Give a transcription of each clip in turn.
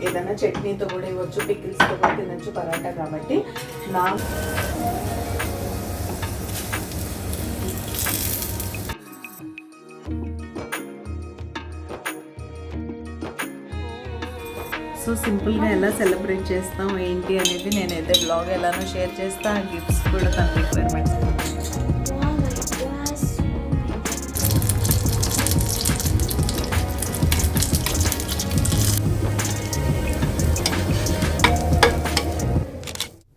ఏదైనా చట్నీతో కూడా ఇవ్వచ్చు, పికిల్స్తో కూడా తినచ్చు పరాటా కాబట్టి. సో సింపుల్గా ఎలా సెలబ్రేట్ చేస్తాం ఏంటి అనేది నేనైతే బ్లాగ్ ఎలానో షేర్ చేస్తా. గిఫ్ట్స్ కూడా తన రిక్వైర్మెంట్స్.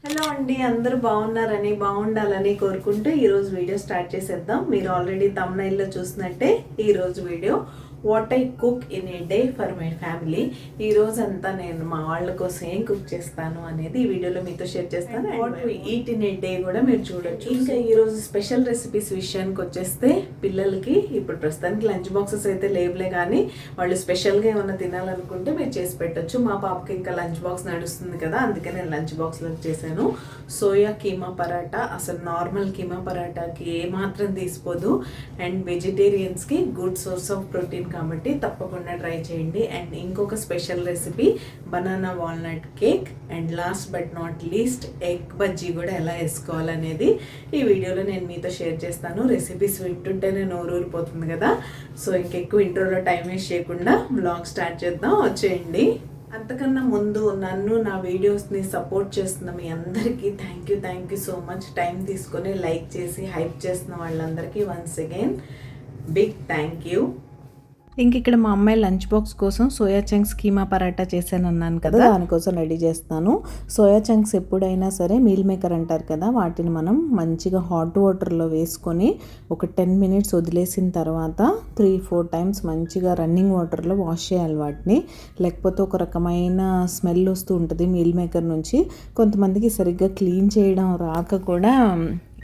హలో అండి, అందరూ బాగుండాలని కోరుకుంటూ ఈరోజు వీడియో స్టార్ట్ చేసేద్దాం. మీరు ఆల్రెడీ థంబ్నెయిల్లో చూసినట్టే ఈరోజు video what I cook in a day for my family. ఈ రోజు అంతా నేను మా వాళ్ళ కోసం ఏం కుక్ చేస్తాను అనేది ఈ వీడియోలో మీతో షేర్ చేస్తాను. What we eat in a day కూడా మీరు చూడొచ్చు. ఇంకా ఈరోజు స్పెషల్ రెసిపీస్ విషయానికి వచ్చేస్తే, పిల్లలకి ఇప్పుడు ప్రస్తుతానికి లంచ్ బాక్సెస్ అయితే లేవులే, కానీ వాళ్ళు స్పెషల్గా ఏమైనా తినాలనుకుంటే మీరు చేసి పెట్టచ్చు. మా పాపకి ఇంకా లంచ్ బాక్స్ నడుస్తుంది కదా, అందుకే నేను లంచ్ బాక్స్లో చేశాను సోయా కీమా పరాటా. అసలు నార్మల్ కీమా పరాటాకి ఏమాత్రం తీసిపోదు అండ్ వెజిటేరియన్స్కి గుడ్ సోర్స్ ఆఫ్ ప్రోటీన్ కాబట్టి తప్పకుండా ట్రై చేయండి. అండ్ ఇంకొక special recipe banana walnut cake. And last but not least egg bajji కూడా ఎలా వేసుకోవాలనేది ఈ వీడియోలో నేను మీతో షేర్ చేస్తాను. రెసిపీస్ వింటుంటేనే నోరూరిపోతుంది కదా. సో ఇంకెక్కువ ఇంట్రోలో టైం వేస్ట్ చేయకుండా బ్లాగ్ స్టార్ట్ చేద్దాం, వచ్చేయండి. అంతకన్నా ముందు నన్ను, నా వీడియోస్ని సపోర్ట్ చేస్తున్న మీ అందరికీ thank you so much. Time తీసుకొని లైక్ చేసి హైప్ చేస్తున్న వాళ్ళందరికీ once again big thank you. ఇంక ఇక్కడ మా అమ్మాయి లంచ్ బాక్స్ కోసం సోయా చంక్స్ కీమా పరాటా చేశాను అన్నాను కదా, దానికోసం రెడీ చేస్తాను. సోయా చంక్స్ ఎప్పుడైనా సరే మీల్ మేకర్ అంటారు కదా, వాటిని మనం మంచిగా హాట్ వాటర్లో వేసుకొని ఒక 10 మినిట్స్ వదిలేసిన తర్వాత 3-4 టైమ్స్ మంచిగా రన్నింగ్ వాటర్లో వాష్ చేయాలి వాటిని. లేకపోతే ఒక రకమైన స్మెల్ వస్తూ ఉంటుంది మీల్ మేకర్ నుంచి. కొంతమందికి సరిగ్గా క్లీన్ చేయడం రాక కూడా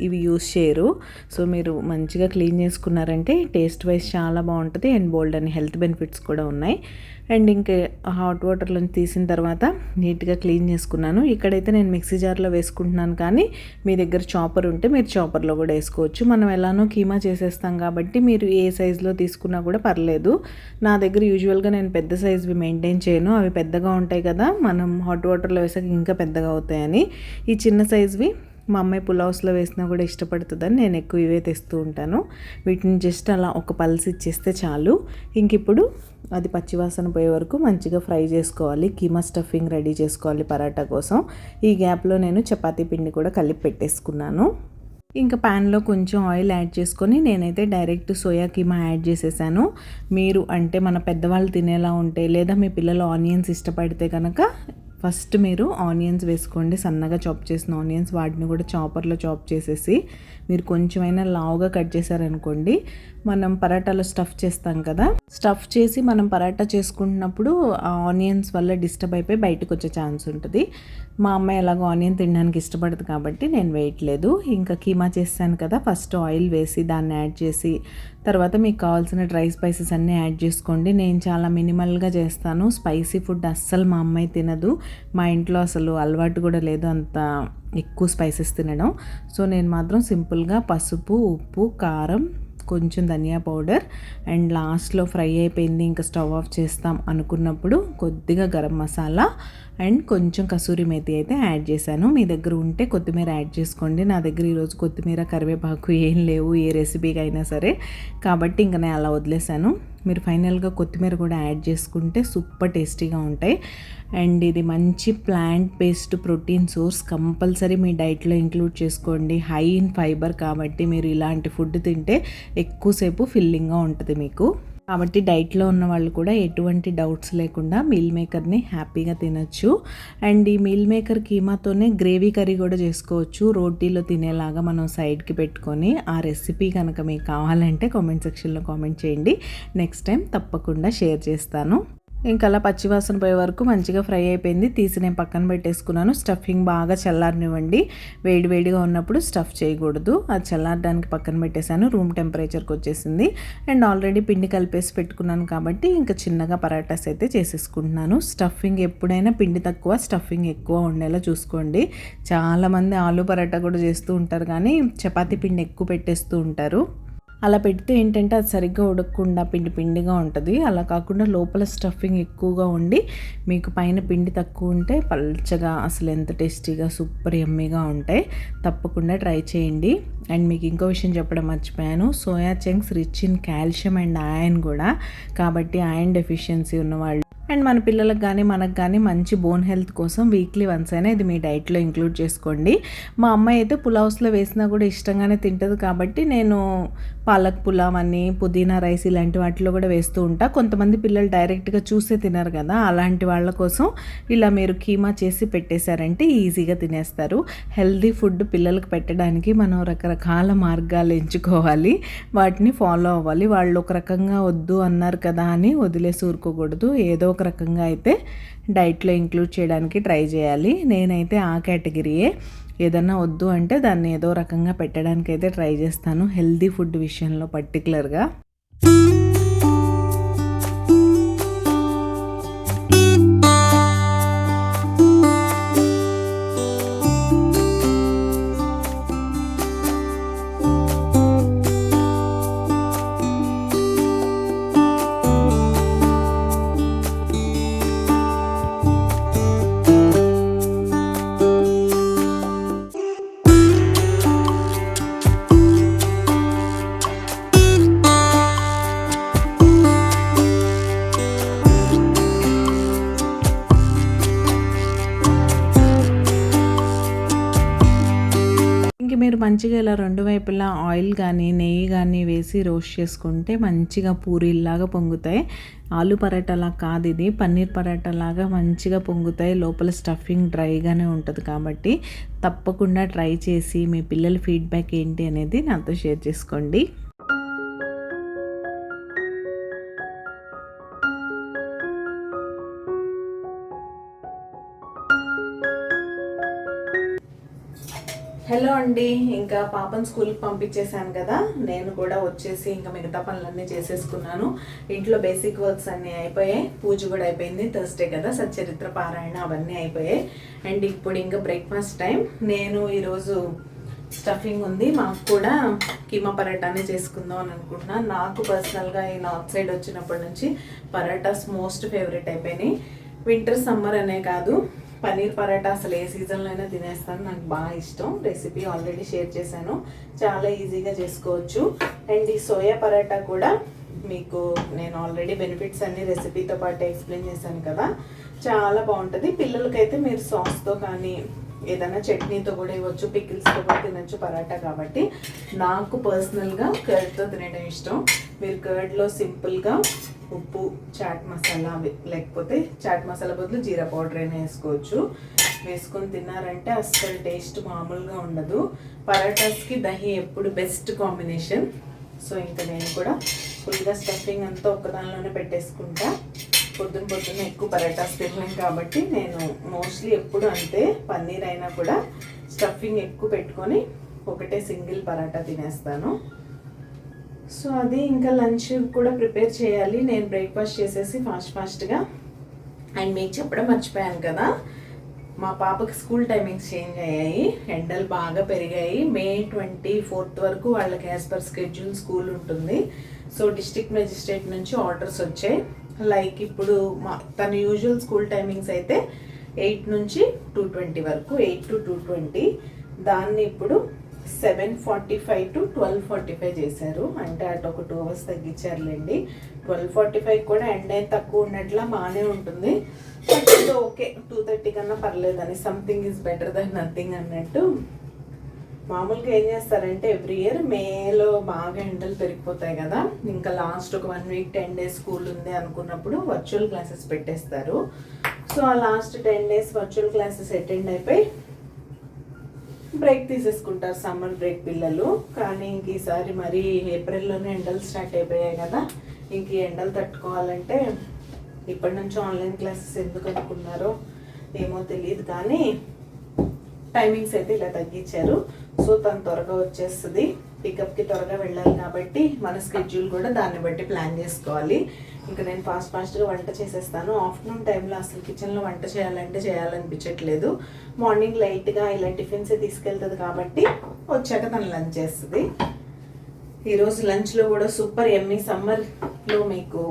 ఇవి యూస్ చేయరు. సో మీరు మంచిగా క్లీన్ చేసుకున్నారంటే టేస్ట్ వైజ్ చాలా బాగుంటుంది అండ్ బోల్డ్ అని హెల్త్ బెనిఫిట్స్ కూడా ఉన్నాయి. అండ్ ఇంకా హాట్ వాటర్లో తీసిన తర్వాత నీట్గా క్లీన్ చేసుకున్నాను. ఇక్కడైతే నేను మిక్సీ జార్లో వేసుకుంటున్నాను, కానీ మీ దగ్గర చాపర్ ఉంటే మీరు చాపర్లో కూడా వేసుకోవచ్చు. మనం ఎలానో కీమా చేసేస్తాం కాబట్టి మీరు ఏ సైజులో తీసుకున్నా కూడా పర్లేదు. నా దగ్గర యూజువల్గా నేను పెద్ద సైజువి మెయింటైన్ చేయను, అవి పెద్దగా ఉంటాయి కదా, మనం హాట్ వాటర్లో వేసాక ఇంకా పెద్దగా అవుతాయని. ఈ చిన్న సైజువి మా అమ్మాయి పులావ్స్లో వేసినా కూడా ఇష్టపడుతుందని నేను ఎక్కువ ఇవే తెస్తూ ఉంటాను. వీటిని జస్ట్ అలా ఒక పల్స్ ఇచ్చేస్తే చాలు. ఇంక ఇప్పుడు అది పచ్చివాసన పోయే వరకు మంచిగా ఫ్రై చేసుకోవాలి. కీమా స్టఫింగ్ రెడీ చేసుకోవాలి పరాటా కోసం. ఈ గ్యాప్లో నేను చపాతీ పిండి కూడా కలిపి పెట్టేసుకున్నాను. ఇంకా ప్యాన్లో కొంచెం ఆయిల్ యాడ్ చేసుకొని నేనైతే డైరెక్ట్ సోయా కీమా యాడ్ చేసేసాను. మీరు అంటే మన పెద్దవాళ్ళు తినేలా ఉంటే, లేదా మీ పిల్లలు ఆనియన్స్ ఇష్టపడితే కనుక ఫస్ట్ మీరు ఆనియన్స్ వేసుకోండి, సన్నగా చాప్ చేసిన ఆనియన్స్. వాటిని కూడా చాపర్లో చాప్ చేసేసి మీరు కొంచెమైనా లావుగా కట్ చేశారనుకోండి, మనం పరాటాలో స్టఫ్ చేస్తాం కదా, స్టఫ్ చేసి మనం పరాటా చేసుకుంటున్నప్పుడు ఆ ఆనియన్స్ వల్ల డిస్టర్బ్ అయిపోయి బయటకు వచ్చే ఛాన్స్ ఉంటుంది. మా అమ్మాయి ఎలాగో ఆనియన్ తినడానికి ఇష్టపడదు కాబట్టి నేను వేయట్లేదు. ఇంకా కీమా చేస్తాను కదా, ఫస్ట్ ఆయిల్ వేసి దాన్ని యాడ్ చేసి తర్వాత మీకు కావాల్సిన డ్రై స్పైసెస్ అన్నీ యాడ్ చేసుకోండి. నేను చాలా మినిమల్గా చేస్తాను. స్పైసీ ఫుడ్ అస్సలు మా అమ్మాయి తినదు. మా ఇంట్లో అసలు అలవాటు కూడా లేదు అంత ఎక్కువ స్పైసెస్ తినడం. సో నేను మాత్రం సింపుల్గా పసుపు, ఉప్పు, కారం, కొంచెం ధనియా పౌడర్ అండ్ లాస్ట్లో ఫ్రై అయిపోయింది ఇంకా స్టవ్ ఆఫ్ చేస్తాం అనుకున్నప్పుడు కొద్దిగా గరం మసాలా అండ్ కొంచెం కసూరి మేతి అయితే యాడ్ చేశాను. మీ దగ్గర ఉంటే కొత్తిమీర యాడ్ చేసుకోండి. నా దగ్గర ఈరోజు కొత్తిమీర, కరివేపాకు ఏం లేవు ఏ రెసిపీకి అయినా సరే, కాబట్టి ఇంకా నేను అలా వదిలేశాను. మీరు ఫైనల్గా కొత్తిమీర కూడా యాడ్ చేసుకుంటే సూపర్ టేస్టీగా ఉంటాయి. అండ్ ఇది మంచి plant based protein source, compulsory మీ డైట్లో ఇంక్లూడ్ చేసుకోండి. హై ఇన్ ఫైబర్ కాబట్టి మీరు ఇలాంటి ఫుడ్ తింటే ఎక్కువసేపు ఫిల్లింగ్గా ఉంటుంది మీకు. కాబట్టి డైట్లో ఉన్న వాళ్ళు కూడా ఎటువంటి డౌట్స్ లేకుండా మీల్ మేకర్ని హ్యాపీగా తినచ్చు. అండ్ ఈ మీల్ మేకర్ కీమాతోనే గ్రేవీ కర్రీ కూడా చేసుకోవచ్చు, రోటీలో తినేలాగా మనం సైడ్కి పెట్టుకొని. ఆ రెసిపీ కనుక మీకు కావాలంటే కామెంట్ సెక్షన్లో కామెంట్ చేయండి, నెక్స్ట్ టైం తప్పకుండా షేర్ చేస్తాను. ఇంకా అలా పచ్చివాసన పోయే వరకు మంచిగా ఫ్రై అయిపోయింది, తీసి నేను పక్కన పెట్టేసుకున్నాను. స్టఫింగ్ బాగా చల్లారనివ్వండి, వేడివేడిగా ఉన్నప్పుడు స్టఫ్ చేయకూడదు. అది చల్లారడానికి పక్కన పెట్టేశాను. రూమ్ టెంపరేచర్కి వచ్చేసింది. అండ్ ఆల్రెడీ పిండి కలిపేసి పెట్టుకున్నాను కాబట్టి ఇంకా చిన్నగా పరాటాస్ అయితే చేసేసుకుంటున్నాను. స్టఫింగ్ ఎప్పుడైనా పిండి తక్కువ స్టఫింగ్ ఎక్కువ ఉండేలా చూసుకోండి. చాలామంది ఆలు పరాటా కూడా చేస్తూ ఉంటారు, కానీ చపాతీ పిండి ఎక్కువ పెట్టేస్తూ ఉంటారు. అలా పెడితే ఏంటంటే అది సరిగ్గా ఉడకకుండా పిండి పిండిగా ఉంటుంది. అలా కాకుండా లోపల స్టఫింగ్ ఎక్కువగా ఉండి మీకు పైన పిండి తక్కువ ఉంటే పల్చగా అసలు ఎంత టేస్టీగా సూపర్ యమ్మీగా ఉంటాయి. తప్పకుండా ట్రై చేయండి. అండ్ మీకు ఇంకో విషయం చెప్పడం మర్చిపోయాను, soya chunks rich in calcium and iron కూడా. కాబట్టి ఐరన్ డెఫిషియన్సీ ఉన్నవాళ్ళు అండ్ మన పిల్లలకు కానీ మనకు కానీ మంచి బోన్ హెల్త్ కోసం వీక్లీ వన్స్ అయినా ఇది మీ డైట్లో ఇంక్లూడ్ చేసుకోండి. మా అమ్మాయి అయితే పులావ్స్లో వేసినా కూడా ఇష్టంగానే తింటుంది. కాబట్టి నేను పాలక్ పులావ్ అని పుదీనా రైస్ ఇలాంటి వాటిలో కూడా వేస్తూ ఉంటా. కొంతమంది పిల్లలు డైరెక్ట్గా చూసే తినరు కదా, అలాంటి వాళ్ళ కోసం ఇలా మీరు కీమా చేసి పెట్టేశారంటే ఈజీగా తినేస్తారు. హెల్దీ ఫుడ్ పిల్లలకు పెట్టడానికి మనం రకరకాల మార్గాలు ఎంచుకోవాలి, వాటిని ఫాలో అవ్వాలి. వాళ్ళు ఒక రకంగా వద్దు అన్నారు కదా అని వదిలేసి ఊరుకోకూడదు. ఏదో ఒక రకంగా అయితే డైట్లో ఇంక్లూడ్ చేయడానికి ట్రై చేయాలి. నేనైతే ఆ కేటగిరీయే. ఏదన్నా వద్దు అంటే దాన్ని ఏదో రకంగా పెట్టడానికి అయితే ట్రై చేస్తాను, హెల్దీ ఫుడ్ విషయంలో పర్టికులర్గా. మీరు మంచిగా ఇలా రెండు వైపులా ఆయిల్ కానీ నెయ్యి కానీ వేసి రోస్ట్ చేసుకుంటే మంచిగా పూరీల్లాగా పొంగుతాయి. ఆలు పరాటాలా కాదు, ఇది పన్నీర్ పరాటాలాగా మంచిగా పొంగుతాయి. లోపల స్టఫింగ్ డ్రైగానే ఉంటుంది. కాబట్టి తప్పకుండా ట్రై చేసి మీ పిల్లల ఫీడ్బ్యాక్ ఏంటి అనేది నాతో షేర్ చేసుకోండి. హలో అండి, ఇంకా పాపను స్కూల్కి పంపించేశాను కదా, నేను కూడా వచ్చేసి ఇంకా మిగతా పనులన్నీ చేసేసుకున్నాను. ఇంట్లో బేసిక్ వర్క్స్ అన్నీ అయిపోయాయి, పూజ కూడా అయిపోయింది. థర్స్డే కదా, సచ్చరిత్ర పారాయణ అవన్నీ అయిపోయాయి. అండ్ ఇప్పుడు ఇంకా బ్రేక్ఫాస్ట్ టైం. నేను ఈరోజు స్టఫింగ్ ఉంది, మాకు కూడా కీమా పరాటానే చేసుకుందాం అని అనుకుంటున్నాను. నాకు పర్సనల్గా ఈ నార్త్ సైడ్ వచ్చినప్పటి నుంచి పరాటాస్ మోస్ట్ ఫేవరెట్ అయిపోయినాయి. వింటర్ సమ్మర్ అనే కాదు, పన్నీర్ పరాటా అసలు ఏ సీజన్లో అయినా తినేస్తాను, నాకు బాగా ఇష్టం. రెసిపీ ఆల్రెడీ షేర్ చేశాను, చాలా ఈజీగా చేసుకోవచ్చు. అండ్ ఈ సోయా పరాటా కూడా మీకు నేను ఆల్రెడీ బెనిఫిట్స్ అన్ని రెసిపీతో పాటు ఎక్స్ప్లెయిన్ చేశాను కదా, చాలా బాగుంటుంది. పిల్లలకైతే మీరు సాస్తో కానీ ఏదైనా చట్నీతో కూడా ఇవ్వచ్చు, పికిల్స్తో కూడా తినచ్చు పరాటా. కాబట్టి నాకు పర్సనల్గా కర్డ్తో తినడం ఇష్టం. మీరు కర్డ్లో సింపుల్గా ఉప్పు, చాట్ మసాలా, లేకపోతే చాట్ మసాలా బదులు జీరా పౌడర్ అయినా వేసుకోవచ్చు. వేసుకొని తిన్నారంటే అస్సలు టేస్ట్ మామూలుగా ఉండదు. పరాటాస్కి దహి ఎప్పుడు బెస్ట్ కాంబినేషన్. సో ఇంకా నేను కూడా ఫుల్గా స్టఫింగ్ అంతా ఒక్కదానిలోనే పెట్టేసుకుంటా. పొద్దున్న ఎక్కువ పరాటాస్ తినలేం కాబట్టి నేను మోస్ట్లీ ఎప్పుడు అంతే, పన్నీర్ అయినా కూడా స్టఫింగ్ ఎక్కువ పెట్టుకొని ఒకటే సింగిల్ పరాటా తినేస్తాను. సో అది ఇంకా లంచ్ కూడా ప్రిపేర్ చేయాలి. నేను బ్రేక్ఫాస్ట్ చేసేసి ఫాస్ట్గా. అండ్ మీకు చెప్పడం మర్చిపోయాను కదా, మా పాపకి స్కూల్ టైమింగ్స్ చేంజ్ అయ్యాయి, ఎండలు బాగా పెరిగాయి. May 24th వరకు వాళ్ళకి యాజ్ పర్ స్కెడ్యూల్ స్కూల్ ఉంటుంది. సో డిస్ట్రిక్ట్ మెజిస్ట్రేట్ నుంచి ఆర్డర్స్ వచ్చాయి. లైక్ ఇప్పుడు తన యూజువల్ స్కూల్ టైమింగ్స్ అయితే 8 నుంచి 2:20 వరకు, 8 to 2:20. దాన్ని ఇప్పుడు 7:45 to 12:45 చేశారు. అంటే అటు ఒక 2 hours తగ్గించారులేండి. 12:45 కూడా ఎండ తక్కువ ఉన్నట్లా బాగానే ఉంటుంది. బట్ ఓకే, 2:30 కన్నా పర్లేదని, something is better than nothing అన్నట్టు. మామూలుగా ఏం చేస్తారంటే ఎవ్రీ ఇయర్ మేలో బాగా ఎండలు పెరిగిపోతాయి కదా, ఇంకా లాస్ట్ ఒక 1 week 10 days స్కూల్ ఉంది అనుకున్నప్పుడు వర్చువల్ క్లాసెస్ పెట్టేస్తారు. సో ఆ last 10 days virtual classes attend అయిపోయి బ్రేక్ తీసేసుకుంటారు, సమ్మర్ బ్రేక్ పిల్లలు. కానీ ఇంక ఈసారి మరి ఏప్రిల్లోనే ఎండలు స్టార్ట్ అయిపోయాయి కదా, ఇంక ఈ ఎండలు తట్టుకోవాలంటే ఇప్పటి నుంచి ఆన్లైన్ క్లాసెస్ ఎందుకు అనుకున్నారో ఏమో తెలియదు, కానీ టైమింగ్స్ అయితే ఇలా తగ్గించారు. సో తను త్వరగా వచ్చేస్తుంది, పికప్కి త్వరగా వెళ్ళాలి కాబట్టి మన స్కెడ్యూల్ కూడా దాన్ని బట్టి ప్లాన్ చేసుకోవాలి. ఇంకా నేను ఫాస్ట్గా వంట చేసేస్తాను. ఆఫ్టర్నూన్ టైంలో అసలు కిచెన్లో వంట చేయాలనిపించట్లేదు. మార్నింగ్ లైట్గా ఇలా టిఫిన్సే తీసుకెళ్తుంది కాబట్టి వచ్చాక తను లంచ్ చేస్తుంది. ఈరోజు లంచ్లో కూడా సూపర్ ఎమ్మీ, సమ్మర్లో మీకు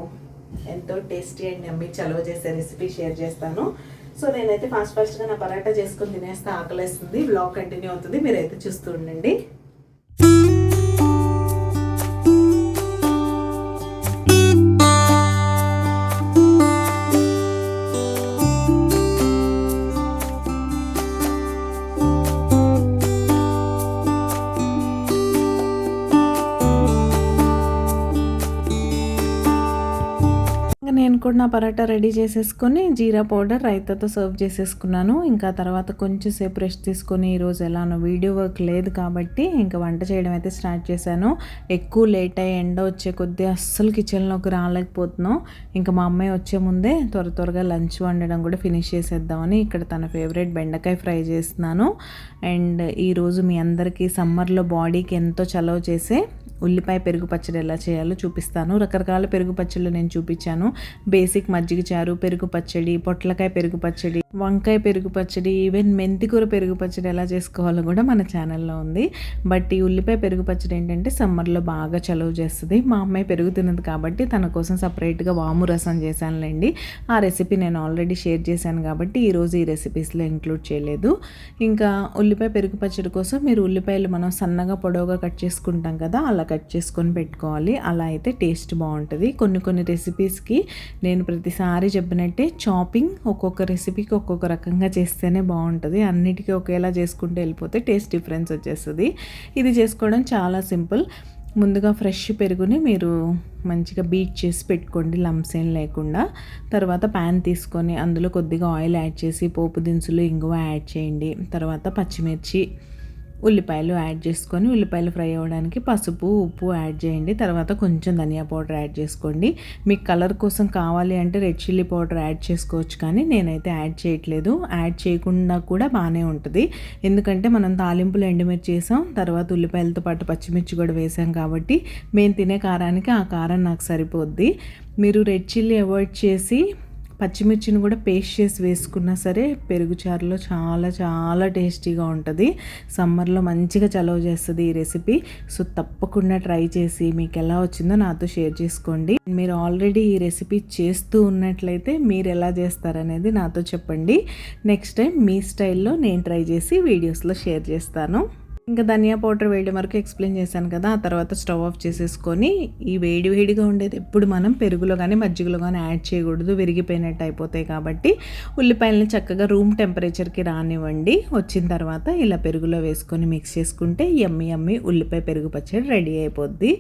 ఎంతో టేస్టీ అండ్ ఎమ్మీ చలవ చేసే రెసిపీ షేర్ చేస్తాను. సో నేనైతే ఫాస్ట్గా నా పరాటా చేసుకొని తినేస్తే ఆకలేస్తుంది. వ్లాగ్ కంటిన్యూ అవుతుంది, మీరైతే చూస్తూ ఉండండి. నేను కూడా నా పరాటా రెడీ చేసేసుకొని జీరా పౌడర్ రైతాతో సర్వ్ చేసేసుకున్నాను. ఇంకా తర్వాత కొంచెం సేపు రెస్ట్ తీసుకొని ఈరోజు ఎలానో వీడియో వర్క్ లేదు కాబట్టి ఇంకా వంట చేయడం అయితే స్టార్ట్ చేశాను. ఎక్కువ లేట్ అయ్యి ఎండ వచ్చే కొద్దీ అస్సలు కిచెన్లోకి రాలేకపోతున్నాం. ఇంకా మా అమ్మాయి వచ్చే ముందే త్వరగా లంచ్ వండడం కూడా ఫినిష్ చేసేద్దామని ఇక్కడ తన ఫేవరెట్ బెండకాయ ఫ్రై చేస్తున్నాను. అండ్ ఈరోజు మీ అందరికీ సమ్మర్లో బాడీకి ఎంతో చలవ చేసే ఉల్లిపాయ పెరుగు పచ్చడి ఎలా చేయాలో చూపిస్తాను. రకరకాల పెరుగు పచ్చళ్ళు నేను చూపించాను. బేసిక్ మజ్జిగ చారు పెరుగు పచ్చడి, పొట్లకాయ పెరుగు పచ్చడి, వంకాయ పెరుగు పచ్చడి, ఈవెన్ మెంతికూర పెరుగు పచ్చడి ఎలా చేసుకోవాలో కూడా మన ఛానల్లో ఉంది. బట్ ఈ ఉల్లిపాయ పెరుగు పచ్చడి ఏంటంటే సమ్మర్లో బాగా చలువ చేస్తుంది. మా అమ్మాయి పెరుగు తినదు కాబట్టి తన కోసం సపరేట్గా వాము రసం చేశానులేండి. ఆ రెసిపీ నేను ఆల్రెడీ షేర్ చేశాను కాబట్టి ఈరోజు ఈ రెసిపీస్లో ఇంక్లూడ్ చేయలేదు. ఇంకా ఉల్లిపాయ పెరుగు పచ్చడి కోసం మీరు ఉల్లిపాయలు మనం సన్నగా పొడవుగా కట్ చేసుకుంటాం కదా, అలా కట్ చేసుకొని పెట్టుకోవాలి. అలా అయితే టేస్ట్ బాగుంటుంది. కొన్ని రెసిపీస్కి నేను ప్రతిసారి చెప్పినట్టే చాపింగ్ ఒక్కొక్క రెసిపీకి ఒక్కొక్క రకంగా చేస్తేనే బాగుంటుంది. అన్నిటికీ ఒకేలా చేసుకుంటూ వెళ్ళిపోతే టేస్ట్ డిఫరెన్స్ వచ్చేస్తుంది. ఇది చేసుకోవడం చాలా సింపుల్. ముందుగా ఫ్రెష్ పెరుగుని మీరు మంచిగా బీట్ చేసి పెట్టుకోండి, లంప్స్ ఏం లేకుండా. తర్వాత ప్యాన్ తీసుకొని అందులో కొద్దిగా ఆయిల్ యాడ్ చేసి పోపు దినుసులు, ఇంగువ యాడ్ చేయండి. తర్వాత పచ్చిమిర్చి, ఉల్లిపాయలు యాడ్ చేసుకొని ఉల్లిపాయలు ఫ్రై అవ్వడానికి పసుపు, ఉప్పు యాడ్ చేయండి. తర్వాత కొంచెం ధనియా పౌడర్ యాడ్ చేసుకోండి. మీకు కలర్ కోసం కావాలి అంటే రెడ్ చిల్లీ పౌడర్ యాడ్ చేసుకోవచ్చు, కానీ నేనైతే యాడ్ చేయట్లేదు. యాడ్ చేయకుండా కూడా బాగానే ఉంటుంది, ఎందుకంటే మనం తాలింపులు ఎండుమిర్చి వేసాం, తర్వాత ఉల్లిపాయలతో పాటు పచ్చిమిర్చి కూడా వేసాం కాబట్టి మేము తినే కారానికి ఆ కారం నాకు సరిపోద్ది. మీరు రెడ్ చిల్లీ అవాయిడ్ చేసి పచ్చిమిర్చిని కూడా పేస్ట్ చేసి వేసుకున్నా సరే పెరుగు చారులో చాలా చాలా టేస్టీగా ఉంటుంది. సమ్మర్లో మంచిగా చలవ చేస్తుంది ఈ రెసిపీ. సో తప్పకుండా ట్రై చేసి మీకు ఎలా వచ్చిందో నాతో షేర్ చేసుకోండి. మీరు ఆల్రెడీ ఈ రెసిపీ చేస్తూ ఉన్నట్లయితే మీరు ఎలా చేస్తారనేది నాతో చెప్పండి. నెక్స్ట్ టైం మీ స్టైల్లో నేను ట్రై చేసి వీడియోస్లో షేర్ చేస్తాను. ఇంకా ధనియా పౌడర్ వేయడం వరకు ఎక్స్ప్లెయిన్ చేశాను కదా. ఆ తర్వాత స్టవ్ ఆఫ్ చేసేసుకొని ఈ వేడిగా ఉండేది ఎప్పుడు మనం పెరుగులో కానీ మజ్జిగలో కానీ యాడ్ చేయకూడదు, విరిగిపోయినట్టు అయిపోతాయి కాబట్టి ఉల్లిపాయలని చక్కగా రూమ్ టెంపరేచర్కి రానివ్వండి. వచ్చిన తర్వాత ఇలా పెరుగులో వేసుకొని మిక్స్ చేసుకుంటే యమ్మీ ఉల్లిపాయ పెరుగు పచ్చడి రెడీ అయిపోద్ది.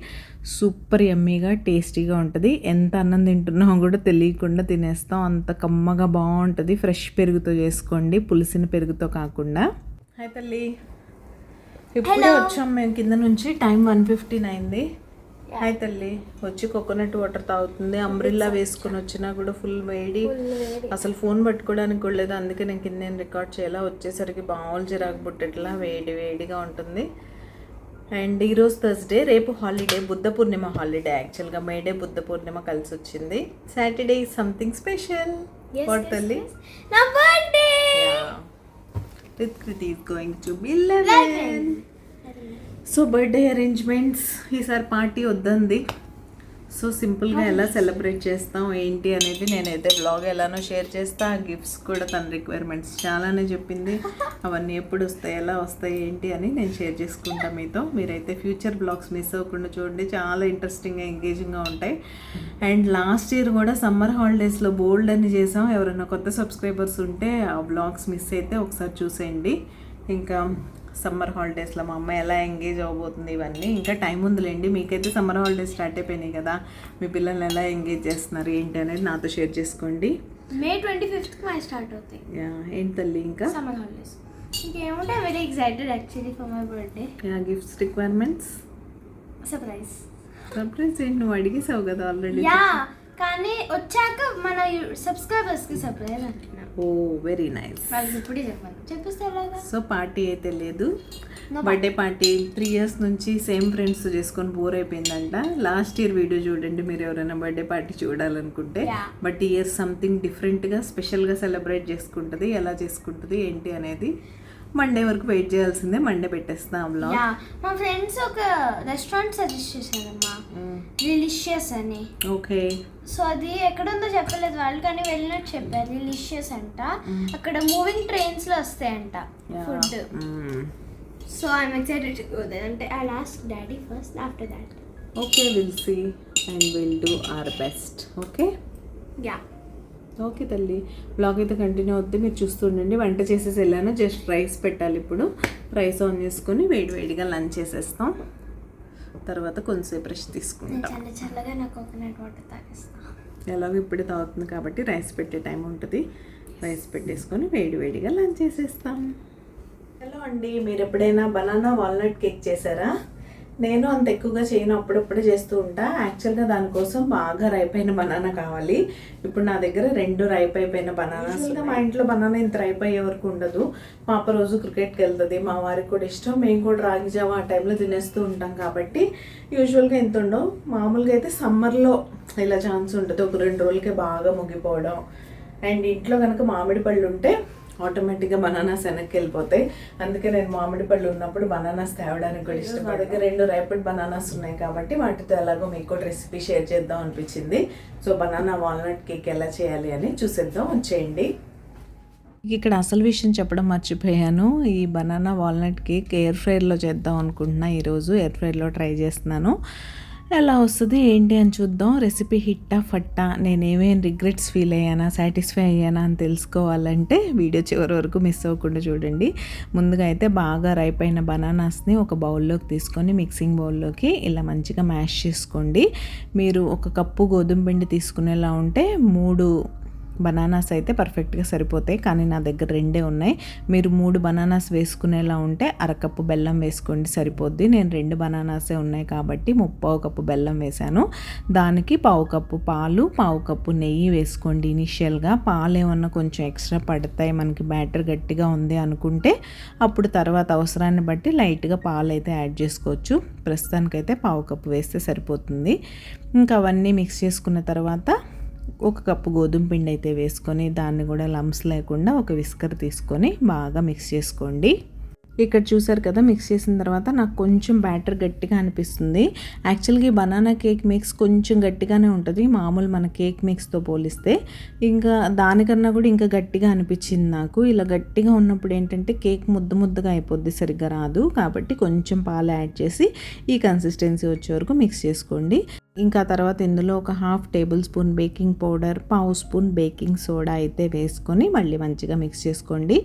సూపర్ యమ్మీగా టేస్టీగా ఉంటుంది. ఎంత అన్నం తింటున్నామో కూడా తెలియకుండా తినేస్తాం, అంత కమ్మగా బాగుంటుంది. ఫ్రెష్ పెరుగుతో చేసుకోండి, పులిసిన పెరుగుతో కాకుండా. హాయ్ తల్లి, ఇప్పుడే వచ్చాం మేము కింద నుంచి. టైం 1:15 అయింది. హాయ్ తల్లి. వచ్చి కోకోనట్ వాటర్ తాగుతుంది. అంబ్రిల్లా వేసుకొని వచ్చినా కూడా ఫుల్ వేడి, అసలు ఫోన్ పట్టుకోవడానికి కూడా లేదు. అందుకే నేను కింద నేను రికార్డ్ చేయాలా. వచ్చేసరికి బావులు చిరాకు పుట్టేట్లా వేడిగా ఉంటుంది. అండ్ ఈరోజు థర్స్డే, రేపు హాలిడే, బుద్ధ పూర్ణిమ హాలిడే. యాక్చువల్గా మేడే బుద్ధ పూర్ణిమ కలిసి వచ్చింది. Saturday is something special. What తల్లి? నా birthday. Kriti is going to be 11. So birthday arrangements ఈసారి పార్టీ వద్దంది. సో సింపుల్గా ఎలా సెలబ్రేట్ చేస్తాం ఏంటి అనేది నేనైతే బ్లాగ్ ఎలానో షేర్ చేస్తా. ఆ గిఫ్ట్స్ కూడా తన రిక్వైర్మెంట్స్ చాలానే చెప్పింది. అవన్నీ ఎప్పుడు వస్తాయి, ఎలా వస్తాయి ఏంటి అని నేను షేర్ చేసుకుంటా మీతో. మీరైతే ఫ్యూచర్ బ్లాగ్స్ మిస్ అవ్వకుండా చూడండి, చాలా ఇంట్రెస్టింగ్గా ఎంగేజింగ్గా ఉంటాయి. అండ్ లాస్ట్ ఇయర్ కూడా సమ్మర్ హాలిడేస్లో బోల్డ్ అని చేసాం. ఎవరైనా కొత్త సబ్స్క్రైబర్స్ ఉంటే ఆ బ్లాగ్స్ మిస్ అయితే ఒకసారి చూసేయండి. ఇంకా సమ్మర్ హాలిడేస్లో మా అమ్మాయి ఎలా ఎంగేజ్ అవ్వబోతుంది ఇవన్నీ ఇంకా టైం ఉందిలేండి. మీకైతే సమ్మర్ హాలిడేస్ స్టార్ట్ అయిపోయినాయి కదా, మీ పిల్లల్ని ఎలా ఎంగేజ్ చేస్తున్నారు ఏంటి అనేది నాతో షేర్ చేసుకోండి. May 25th స్టార్ట్ అవుతాయి. ఏంటి తల్లి ఇంకా సమ్మర్ హాలిడేస్ ఇంకేముంటే very excited actually for my birthday. Gifts requirements surprise ఏంటి నువ్వు అడిగేసావు కదా ఆల్రెడీ. కానీ వచ్చాక మన సబ్స్క్రైబర్స్కి సర్ప్రైజ్ అంటున్నాను. ఓ వెరీ నైస్. వాళ్ళకి ఇప్పుడే చెప్పాను, చెప్పిస్తారా? సో పార్టీ అయితే లేదు, బర్త్డే పార్టీ 3 years నుంచి సేమ్ ఫ్రెండ్స్ చేసుకొని బోర్ అయిపోయిందంట. లాస్ట్ ఇయర్ వీడియో చూడండి మీరు ఎవరైనా బర్త్డే పార్టీ చూడాలనుకుంటే. బట్ ఈ ఇయర్ సంథింగ్ డిఫరెంట్గా స్పెషల్గా సెలబ్రేట్ చేసుకుంటుంది. ఎలా చేసుకుంటుంది ఏంటి అనేది మండే వరకు వెయిట్ చేయాల్సిందే. మండే పెట్టేస్తాం బ్లాగ్. యా, మా ఫ్రెండ్స్ ఒక రెస్టారెంట్ సజెస్ట్ చేశారమ్మా, రిలిషియస్ అని. ఓకే. సో అది ఎక్కడుందో చెప్పలేదు వాళ్ళు, కానీ వెళ్ళినట్టు చెప్పారు. రిలిషియస్ అంట, అక్కడ మూవింగ్ ట్రైన్స్ లో వస్తాయంట food. So I'm excited to go there. అంటే I'll ask daddy first, after that okay, will see and will do our best. Okay. Yeah, okay తల్లి, బ్లాగ్ అయితే కంటిన్యూ అవుద్ది, మీరు చూస్తుండండి. వంట చేసేసి వెళ్ళాను, జస్ట్ రైస్ పెట్టాలి ఇప్పుడు. రైస్ ఆన్ చేసుకొని వేడివేడిగా లంచ్ చేసేస్తాం. తర్వాత కొంచెంసేపు రెస్ట్ తీసుకుంటాం. చల్ల చల్లగా నా కోకోనట్ వాటర్ తాగేస్తాను. ఎలాగో ఇప్పుడే తాగుతుంది కాబట్టి రైస్ పెట్టే టైం ఉంటుంది. రైస్ పెట్టేసుకొని వేడివేడిగా లంచ్ చేసేస్తాం. హలో అండి, మీరు ఎప్పుడైనా బనానా వాల్నట్ కేక్ చేశారా? నేను అంత ఎక్కువగా చేయను, అప్పుడప్పుడే చేస్తూ ఉంటా. యాక్చువల్గా దానికోసం బాగా రైప్ అయిన బనానా కావాలి. ఇప్పుడు నా దగ్గర 2 రైప్ అయిపోయిన బనానాస్. మా ఇంట్లో బనానా ఇంత రైప్ అయ్యే వరకు ఉండదు. పాప రోజు క్రికెట్కి వెళ్తుంది, మా వారికి కూడా ఇష్టం. మేము కూడా రాగి జావ ఆ టైంలో తినేస్తూ ఉంటాం కాబట్టి యూజువల్గా ఎంత ఉండవు. మామూలుగా అయితే సమ్మర్లో ఇలా ఛాన్స్ ఉంటుంది, ఒక 2 రోజులకే బాగా ముగిపోవడం. అండ్ ఇంట్లో కనుక మామిడి పళ్ళు ఉంటే ఆటోమేటిక్గా బనానాస్ వెనక్కి వెళ్ళిపోతాయి. అందుకే నేను మామిడి పళ్ళు ఉన్నప్పుడు బనానాస్ తేవడానికి కూడా ఇష్టం. మా దగ్గర 2 రైపెడ్ బనానాస్ ఉన్నాయి కాబట్టి వాటితో ఎలాగో మీకు కూడా రెసిపీ షేర్ చేద్దాం అనిపించింది. సో బనానా వాల్నట్ కేక్ ఎలా చేయాలి అని చూసేద్దాం, వచ్చేయండి. ఇక్కడ అసలు విషయం చెప్పడం మర్చిపోయాను. ఈ బనానా వాల్నట్ కేక్ ఎయిర్ ఫ్రైర్లో చేద్దాం అనుకుంటున్నా. ఈరోజు ఎయిర్ ఫ్రైర్లో ట్రై చేస్తున్నాను. ఎలా వస్తుంది ఏంటి అని చూద్దాం. రెసిపీ హిట్టా ఫట్టా, నేనేమేం రిగ్రెట్స్ ఫీల్ అయ్యానా, సాటిస్ఫై అయ్యానా అని తెలుసుకోవాలంటే వీడియో చివరి వరకు మిస్ అవ్వకుండా చూడండి. ముందుగా అయితే బాగా రైప్ అయిన బనానాస్ని ఒక బౌల్లోకి తీసుకొని మిక్సింగ్ బౌల్లోకి ఇలా మంచిగా మ్యాష్ చేసుకోండి. మీరు 1 కప్పు గోధుమ పిండి తీసుకునేలా ఉంటే 3 బనానాస్ అయితే పర్ఫెక్ట్గా సరిపోతాయి, కానీ నా దగ్గర 2 ఉన్నాయి. మీరు 3 బనానాస్ వేసుకునేలా ఉంటే 1/2 కప్పు బెల్లం వేసుకోండి, సరిపోద్ది. నేను 2 బనానాసే ఉన్నాయి కాబట్టి 3/4 కప్పు బెల్లం వేసాను. దానికి 1/4 కప్పు పాలు, 1/4 కప్పు నెయ్యి వేసుకోండి. ఇనిషియల్గా పాలు ఏమన్నా కొంచెం ఎక్స్ట్రా పడతాయి, మనకి బ్యాటర్ గట్టిగా ఉంది అనుకుంటే అప్పుడు తర్వాత అవసరాన్ని బట్టి లైట్గా పాలు అయితే యాడ్ చేసుకోవచ్చు. ప్రస్తుతానికైతే 1/4 కప్పు వేస్తే సరిపోతుంది. ఇంకా అవన్నీ మిక్స్ చేసుకున్న తర్వాత 1 కప్పు గోధుమ పిండి అయితే వేసుకొని దాన్ని కూడా లంప్స్ లేకుండా ఒక విస్కర్ తీసుకొని బాగా మిక్స్ చేసుకోండి. ఇక్కడ చూసారు కదా, మిక్స్ చేసిన తర్వాత నాకు కొంచెం బ్యాటర్ గట్టిగా అనిపిస్తుంది. యాక్చువల్గా ఈ బనానా కేక్ మిక్స్ కొంచెం గట్టిగానే ఉంటుంది మామూలు మన కేక్ మిక్స్తో పోలిస్తే. ఇంకా దానికన్నా కూడా ఇంకా గట్టిగా అనిపించింది నాకు. ఇలా గట్టిగా ఉన్నప్పుడు ఏంటంటే కేక్ ముద్దగా అయిపోద్ది, సరిగ్గా రాదు. కాబట్టి కొంచెం పాలు యాడ్ చేసి ఈ కన్సిస్టెన్సీ వచ్చే వరకు మిక్స్ చేసుకోండి. ఇంకా తర్వాత ఇందులో ఒక 1/2 table spoon baking powder, 1/2 spoon baking soda అయితే వేసుకొని మళ్ళీ మంచిగా మిక్స్ చేసుకోండి.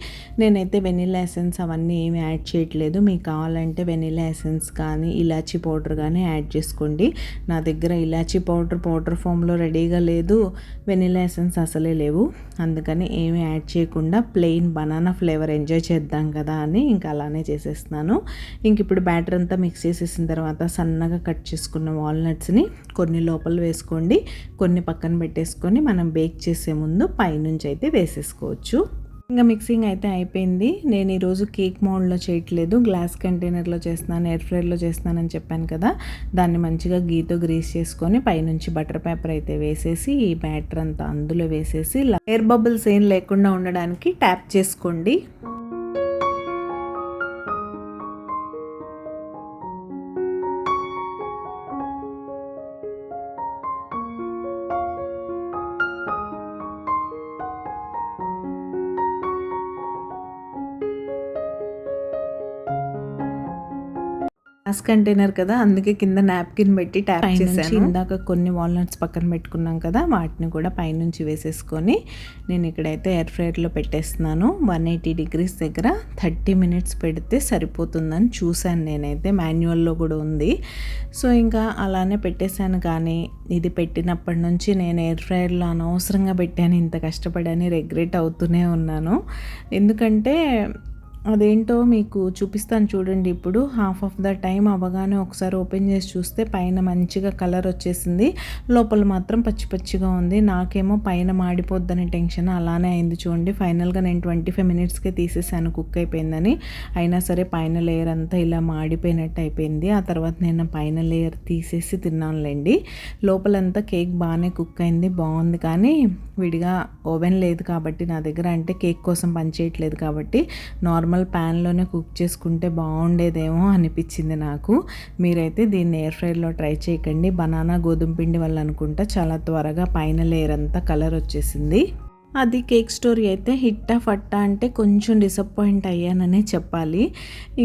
నేనైతే వెనిలా ఎసెన్స్ అవన్నీ ఏమి యాడ్ చేయట్లేదు. మీకు కావాలంటే వెనిలా ఎసెన్స్ కానీ ఇలాచీ పౌడర్ కానీ యాడ్ చేసుకోండి. నా దగ్గర ఇలాచీ పౌడర్ ఫామ్లో రెడీగా లేదు, వెనిలా ఎసెన్స్ అసలే లేవు. అందుకని ఏమి యాడ్ చేయకుండా ప్లెయిన్ బనానా ఫ్లేవర్ ఎంజాయ్ చేద్దాం కదా అని ఇంకా అలానే చేసేస్తున్నాను. ఇంక ఇప్పుడు బ్యాటర్ అంతా మిక్స్ చేసేసిన తర్వాత సన్నగా కట్ చేసుకున్న వాల్నట్స్ని కొన్ని లోపల వేసుకోండి, కొన్ని పక్కన పెట్టేసుకొని మనం బేక్ చేసే ముందు పైనుంచి అయితే వేసేసుకోవచ్చు. ఇంకా మిక్సింగ్ అయితే అయిపోయింది. నేను ఈరోజు కేక్ మౌల్డ్లో చేయట్లేదు, గ్లాస్ కంటైనర్లో చేస్తున్నాను, ఎయిర్ ఫ్రైర్లో చేస్తున్నానని చెప్పాను కదా. దాన్ని మంచిగా గీతో గ్రీస్ చేసుకొని పైనుంచి బటర్ పేపర్ అయితే వేసేసి ఈ బ్యాటర్ అంతా అందులో వేసేసి ఎయిర్ బబుల్స్ ఏం లేకుండా ఉండడానికి ట్యాప్ చేసుకోండి. గ్లాస్ కంటైనర్ కదా, అందుకే కింద నాప్కిన్ పెట్టి ట్యాప్ చేశాను. ఇందాక కొన్ని వాల్నట్స్ పక్కన పెట్టుకున్నాం కదా, వాటిని కూడా పైనుంచి వేసేసుకొని నేను ఇక్కడైతే ఎయిర్ ఫ్రైర్లో పెట్టేస్తున్నాను. 180 డిగ్రీస్ దగ్గర 30 మినిట్స్ పెడితే సరిపోతుందని చూశాను నేనైతే, మాన్యువల్లో కూడా ఉంది. సో ఇంకా అలానే పెట్టేశాను. కానీ ఇది పెట్టినప్పటి నుంచి నేను ఎయిర్ ఫ్రైర్లో అనవసరంగా పెట్టాను, ఇంత కష్టపడని రిగ్రెట్ అవుతూనే ఉన్నాను. ఎందుకంటే అదేంటో మీకు చూపిస్తాను చూడండి. ఇప్పుడు హాఫ్ ఆఫ్ ద టైం అవ్వగానే ఒకసారి ఓపెన్ చేసి చూస్తే పైన మంచిగా కలర్ వచ్చేసింది, లోపల మాత్రం పచ్చి పచ్చిగా ఉంది. నాకేమో పైన మాడిపోద్దని టెన్షన్, అలానే అయింది చూడండి. ఫైనల్గా నేను 25 మినిట్స్కే తీసేసాను కుక్ అయిపోయిందని. అయినా సరే పైన లేయర్ అంతా ఇలా మాడిపోయినట్టు అయిపోయింది. ఆ తర్వాత నేను పైన లేయర్ తీసేసి తిన్నానులేండి. లోపలంతా కేక్ బాగానే కుక్ అయింది, బాగుంది. కానీ విడిగా ఓవెన్ లేదు కాబట్టి నా దగ్గర, అంటే కేక్ కోసం పనిచేయట్లేదు కాబట్టి నార్మల్ నార్మల్ ప్యాన్లోనే కుక్ చేసుకుంటే బాగుండేదేమో అనిపించింది నాకు. మీరైతే దీన్ని ఎయిర్ ఫ్రైర్లో ట్రై చేయకండి. బనానా గోధుమ పిండి వల్ల అనుకుంటా చాలా త్వరగా పైన లేయర్ అంతా కలర్ వచ్చేసింది. అది కేక్ స్టోరీ అయితే హిట్టా ఫట్టా అంటే కొంచెం డిసప్పాయింట్ అయ్యాననే చెప్పాలి.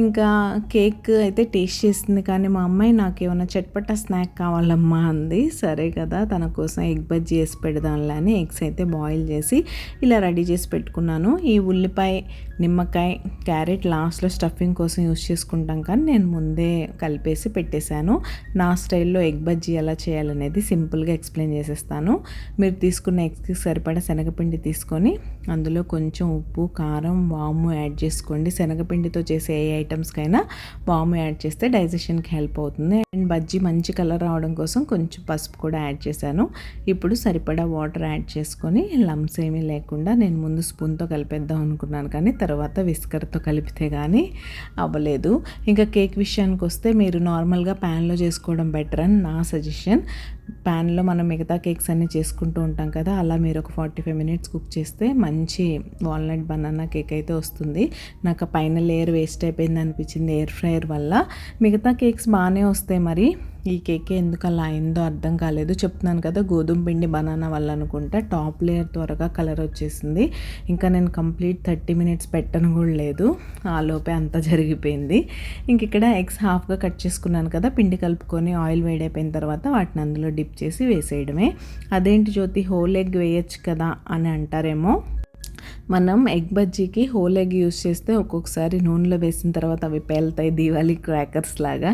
ఇంకా కేక్ అయితే టేస్ట్ చేసింది, కానీ మా అమ్మాయి నాకు ఏమైనా చట్పటా స్నాక్ కావాలమ్మా అంది. సరే కదా, తన కోసం ఎగ్ బజ్జీ వేసి పెడదాంలే అని ఎగ్స్ అయితే బాయిల్ చేసి ఇలా రెడీ చేసి పెట్టుకున్నాను. ఈ ఉల్లిపాయ, నిమ్మకాయ, క్యారెట్ లాస్ట్లో స్టఫింగ్ కోసం యూస్ చేసుకుంటాం, కానీ నేను ముందే కలిపేసి పెట్టేశాను. నా స్టైల్లో ఎగ్ బజ్జీ ఎలా చేయాలనేది సింపుల్గా ఎక్స్ప్లెయిన్ చేసేస్తాను. మీరు తీసుకున్న ఎగ్స్కి సరిపడా శనగపిండి తీసుకొని అందులో కొంచెం ఉప్పు, కారం, వాము యాడ్ చేసుకోండి. శనగపిండితో చేసే ఏ ఐటమ్స్కైనా వాము యాడ్ చేస్తే డైజెషన్కి హెల్ప్ అవుతుంది. అండ్ బజ్జీ మంచి కలర్ రావడం కోసం కొంచెం పసుపు కూడా యాడ్ చేశాను. ఇప్పుడు సరిపడా వాటర్ యాడ్ చేసుకొని లమ్స్ ఏమీ లేకుండా నేను ముందు స్పూన్తో కలిపేద్దాం అనుకున్నాను, కానీ తర్వాత విస్కర్తో కలిపితే కానీ అవ్వలేదు. ఇంకా కేక్ విషయానికి వస్తే మీరు నార్మల్గా ప్యాన్లో చేసుకోవడం బెటర్ అని నా సజెషన్. ప్యాన్లో మనం మిగతా కేక్స్ అన్నీ చేసుకుంటూ ఉంటాం కదా, అలా మీరు ఒక 45 మినిట్స్ కుక్ చేస్తే మంచి వాల్నట్ బనానా కేక్ అయితే వస్తుంది. నాకు పైన లేయర్ వేస్ట్ అయిపోయింది అనిపించింది ఎయిర్ ఫ్రైయర్ వల్ల. మిగతా కేక్స్ బాగానే వస్తాయి, మరి ఈ కేక్ ఎందుకు అలా అయిందో అర్థం కాలేదు. చెప్తున్నాను కదా, గోధుమ పిండి బనానా వల్ల అనుకుంటా టాప్ లేయర్ త్వరగా కలర్ వచ్చేసింది. ఇంకా నేను కంప్లీట్ 30 మినిట్స్ పెట్టను కూడా లేదు, ఆ లోపే అంతా జరిగిపోయింది. ఇంక ఇక్కడ ఎగ్స్ హాఫ్గా కట్ చేసుకున్నాను కదా, పిండి కలుపుకొని ఆయిల్ వేడైపోయిన తర్వాత వాటిని అందులో డిప్ చేసి వేసేయడమే. అదేంటి జ్యోతి, హోల్ ఎగ్ వేయచ్చు కదా అని అంటారేమో. మనం ఎగ్ బజ్జీకి హోల్ ఎగ్ యూస్ చేస్తే ఒక్కొక్కసారి నూనెలో వేసిన తర్వాత అవి పేలుతాయి, దీవాలి క్రాకర్స్ లాగా.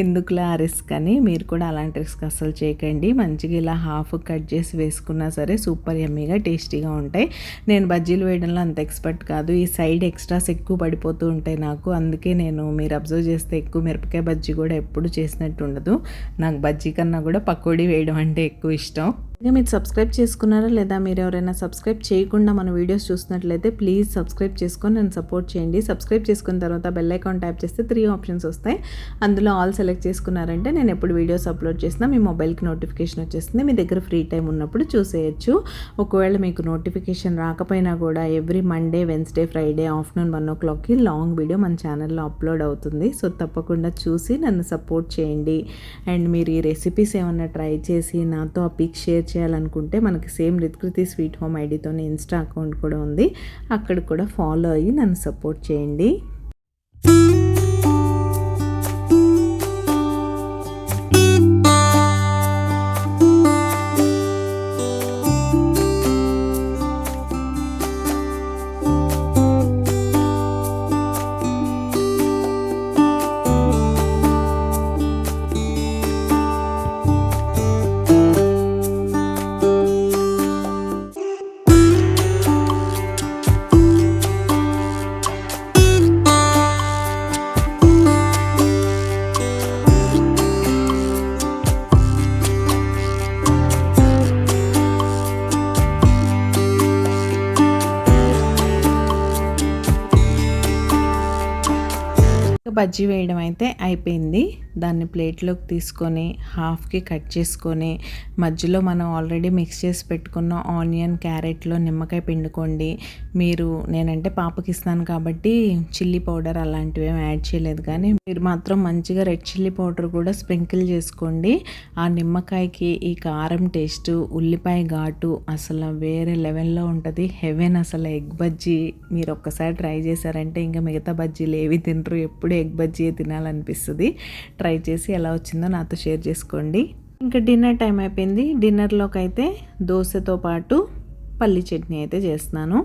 ఎందుకులా ఆ రిస్క్ అని మీరు కూడా అలాంటి రిస్క్ అస్సలు చేయకండి. మంచిగా ఇలా హాఫ్ కట్ చేసి వేసుకున్నా సరే సూపర్ యమ్మీగా టేస్టీగా ఉంటాయి. నేను బజ్జీలు వేయడంలో అంత ఎక్స్పర్ట్ కాదు, ఈ సైడ్ ఎక్స్ట్రాస్ ఎక్కువ పడిపోతూ ఉంటాయి నాకు. అందుకే నేను, మీరు అబ్జర్వ్ చేస్తే ఎక్కువ మిరపకాయ బజ్జీ కూడా ఎప్పుడు చేసినట్టు ఉండదు. నాకు బజ్జీ కన్నా కూడా పకోడీ వేయడం అంటే ఎక్కువ ఇష్టం. ఇంకా మీరు సబ్స్క్రైబ్ చేసుకున్నారా లేదా? మీరు ఎవరైనా సబ్స్క్రైబ్ చేయకుండా మన వీడియోస్ చూసినట్లయితే ప్లీజ్ సబ్స్క్రైబ్ చేసుకొని నన్ను సపోర్ట్ చేయండి. సబ్స్క్రైబ్ చేసుకున్న తర్వాత బెల్ ఐకాన్ ట్యాప్ చేస్తే 3 ఆప్షన్స్ వస్తాయి. అందులో ఆల్ సెలెక్ట్ చేసుకున్నారంటే నేను ఎప్పుడు వీడియోస్ అప్లోడ్ చేసినా మీ మొబైల్కి నోటిఫికేషన్ వచ్చేస్తుంది. మీ దగ్గర ఫ్రీ టైం ఉన్నప్పుడు చూసేయచ్చు. ఒకవేళ మీకు నోటిఫికేషన్ రాకపోయినా కూడా every Monday, Wednesday, Friday afternoon 1 o'clockకి లాంగ్ వీడియో మన ఛానల్లో అప్లోడ్ అవుతుంది. సో తప్పకుండా చూసి నన్ను సపోర్ట్ చేయండి. అండ్ మీరు ఈ రెసిపీస్ ఏమన్నా ట్రై చేసి నాతో ఆ పిక్ షేర్ చేయాలనుకుంటే మనకి సేమ్ రిత్కృతి స్వీట్ హోమ్ ఐడితోనే ఇన్స్టా అకౌంట్ కూడా ఉంది, అక్కడ కూడా ఫాలో అయ్యి నన్ను సపోర్ట్ చేయండి. బజ్జీ వేయడం అయితే అయిపోయింది. దాన్ని ప్లేట్లోకి తీసుకొని హాఫ్కి కట్ చేసుకొని మధ్యలో మనం ఆల్రెడీ మిక్స్ చేసి పెట్టుకున్న ఆనియన్, క్యారెట్లో నిమ్మకాయ పిండుకోండి. నేనంటే పాపకి ఇస్తాను కాబట్టి చిల్లీ పౌడర్ అలాంటివి ఏమి యాడ్ చేయలేదు, కానీ మీరు మాత్రం మంచిగా రెడ్ చిల్లీ పౌడర్ కూడా స్ప్రింకిల్ చేసుకోండి. ఆ నిమ్మకాయకి ఈ కారం టేస్ట్, ఉల్లిపాయ ఘాటు అసలు వేరే లెవెల్లో ఉంటుంది. హెవెన్ అసలు ఎగ్ బజ్జీ మీరు ఒక్కసారి ట్రై చేశారంటే ఇంకా మిగతా బజ్జీలు ఏవి తినరు, ఎప్పుడు ఎగ్ బజ్జీ తినాలనిపిస్తుంది. ట్రై చేసి ఎలా వచ్చిందో నాతో షేర్ చేసుకోండి. ఇంకా డిన్నర్ టైం అయిపోయింది. డిన్నర్లోకి అయితే దోశతో పాటు పల్లి చట్నీ అయితే చేస్తున్నాను.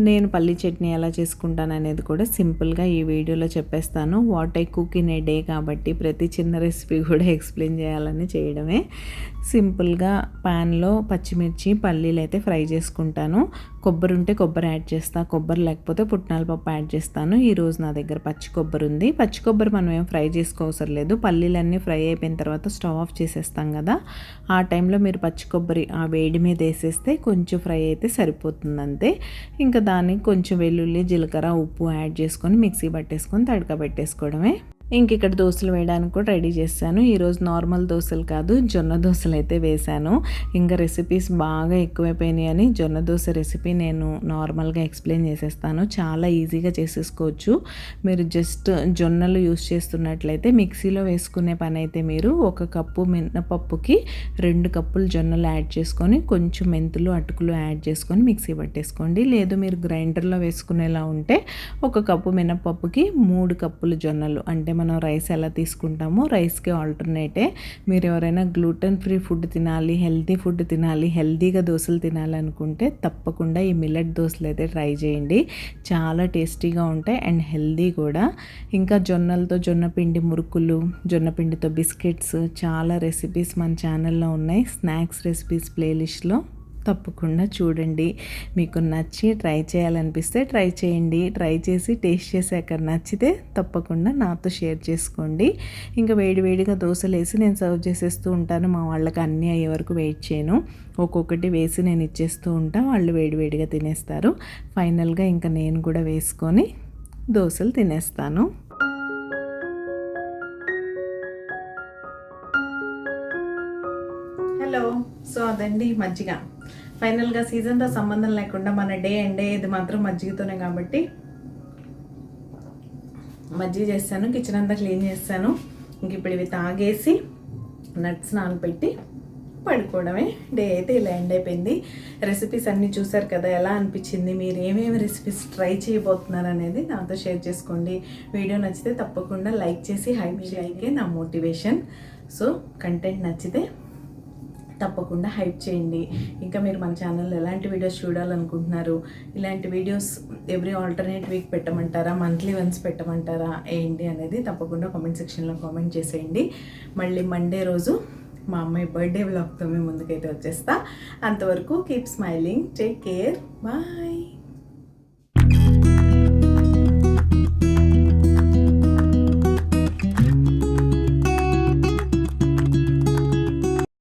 నేను పల్లి చట్నీ ఎలా చేసుకుంటాను అనేది కూడా సింపుల్గా ఈ వీడియోలో చెప్పేస్తాను. What I cook in a day కాబట్టి ప్రతి చిన్న రెసిపీ కూడా ఎక్స్ప్లెయిన్ చేయాలని చేయడమే. సింపుల్గా ప్యాన్లో పచ్చిమిర్చి, పల్లీలు అయితే ఫ్రై చేసుకుంటాను. కొబ్బరి ఉంటే కొబ్బరి యాడ్ చేస్తాను, కొబ్బరి లేకపోతే పుట్నాల పప్పు యాడ్ చేస్తాను. ఈరోజు నా దగ్గర పచ్చి కొబ్బరి ఉంది. పచ్చి కొబ్బరి మనం ఏం ఫ్రై చేసుకోవసరం లేదు. పల్లీలన్నీ ఫ్రై అయిపోయిన తర్వాత స్టవ్ ఆఫ్ చేసేస్తాం కదా, ఆ టైంలో మీరు పచ్చి కొబ్బరి ఆ వేడి మీద వేసేస్తే కొంచెం ఫ్రై అయితే సరిపోతుంది అంతే. ఇంకా దానికి కొంచెం వెల్లుల్లి, జీలకర్ర, ఉప్పు యాడ్ చేసుకొని మిక్సీ పట్టేసుకొని తడక పెట్టేసుకోవడమే. ఇంక ఇక్కడ దోశలు వేయడానికి కూడా రెడీ చేశాను. ఈరోజు నార్మల్ దోశలు కాదు, జొన్న దోశలు అయితే వేశాను. ఇంకా రెసిపీస్ బాగా ఎక్కువైపోయినాయి అని జొన్న దోశ రెసిపీ నేను నార్మల్గా ఎక్స్ప్లెయిన్ చేసేస్తాను. చాలా ఈజీగా చేసేసుకోవచ్చు. మీరు జస్ట్ జొన్నలు యూస్ చేస్తున్నట్లయితే మిక్సీలో వేసుకునే పని అయితే మీరు 1 కప్పు మినపప్పుకి 2 కప్పులు జొన్నలు యాడ్ చేసుకొని కొంచెం మెంతులు అటుకులు యాడ్ చేసుకొని మిక్సీ పట్టేసుకోండి. లేదు మీరు గ్రైండర్లో వేసుకునేలా ఉంటే 1 కప్పు మినపప్పుకి 3 కప్పులు జొన్నలు, అంటే మనం రైస్ ఎలా తీసుకుంటామో రైస్కి ఆల్టర్నేటే. మీరు ఎవరైనా గ్లూటెన్ ఫ్రీ ఫుడ్ తినాలి, హెల్తీ ఫుడ్ తినాలి, హెల్తీగా దోశలు తినాలనుకుంటే తప్పకుండా ఈ మిల్లెట్ దోశలు అయితే ట్రై చేయండి. చాలా టేస్టీగా ఉంటాయి అండ్ హెల్తీ కూడా. ఇంకా జొన్నలతో జొన్నపిండి మురుకులు, జొన్నపిండితో బిస్కెట్స్, చాలా రెసిపీస్ మన ఛానల్లో ఉన్నాయి. స్నాక్స్ రెసిపీస్ ప్లేలిస్ట్లో తప్పకుండా చూడండి. మీకు నచ్చి ట్రై చేయాలనిపిస్తే ట్రై చేయండి. ట్రై చేసి టేస్ట్ చేసాక నచ్చితే తప్పకుండా నాతో షేర్ చేసుకోండి. ఇంకా వేడివేడిగా దోశలు వేసి నేను సర్వ్ చేసేస్తూ ఉంటాను. మా వాళ్ళకి అన్నీ అయ్యే వరకు వెయిట్ చేయను. ఒక్కొక్కటి వేసి నేను ఇచ్చేస్తూ ఉంటాను, వాళ్ళు వేడివేడిగా తినేస్తారు. ఫైనల్గా ఇంకా నేను కూడా వేసుకొని దోశలు తినేస్తాను. హలో, సో అదండి మజ్జిగ. ఫైనల్గా సీజన్తో సంబంధం లేకుండా మన డే అండ్ డే ఇది మాత్రం మజ్జిగతోనే కాబట్టి మజ్జిగ చేస్తాను. కిచెన్ అంతా క్లీన్ చేస్తాను. ఇంక ఇప్పుడు ఇవి తాగేసి నట్స్ నానబెట్టి పడుకోవడమే. డే అయితే ఇలా ఎండ్ అయిపోయింది. రెసిపీస్ అన్నీ చూసారు కదా, ఎలా అనిపించింది, మీరు ఏమేమి రెసిపీస్ ట్రై చేయబోతున్నారు అనేది నాతో షేర్ చేసుకోండి. వీడియో నచ్చితే తప్పకుండా లైక్ చేసి లైకే నా మోటివేషన్. సో కంటెంట్ నచ్చితే తప్పకుండా హైప్ చేయండి. ఇంకా మీరు మన ఛానల్లో ఎలాంటి వీడియోస్ చూడాలనుకుంటున్నారు, ఇలాంటి వీడియోస్ ఎవ్రీ ఆల్టర్నేట్ వీక్ పెట్టమంటారా, మంత్లీ వన్స్ పెట్టమంటారా, ఏంటి అనేది తప్పకుండా కామెంట్ సెక్షన్లో కామెంట్ చేసేయండి. మళ్ళీ మండే రోజు మా అమ్మాయి బర్త్డే వ్లాగ్తో మేము ముందుకైతే వచ్చేస్తా. అంతవరకు keep smiling, take care, bye.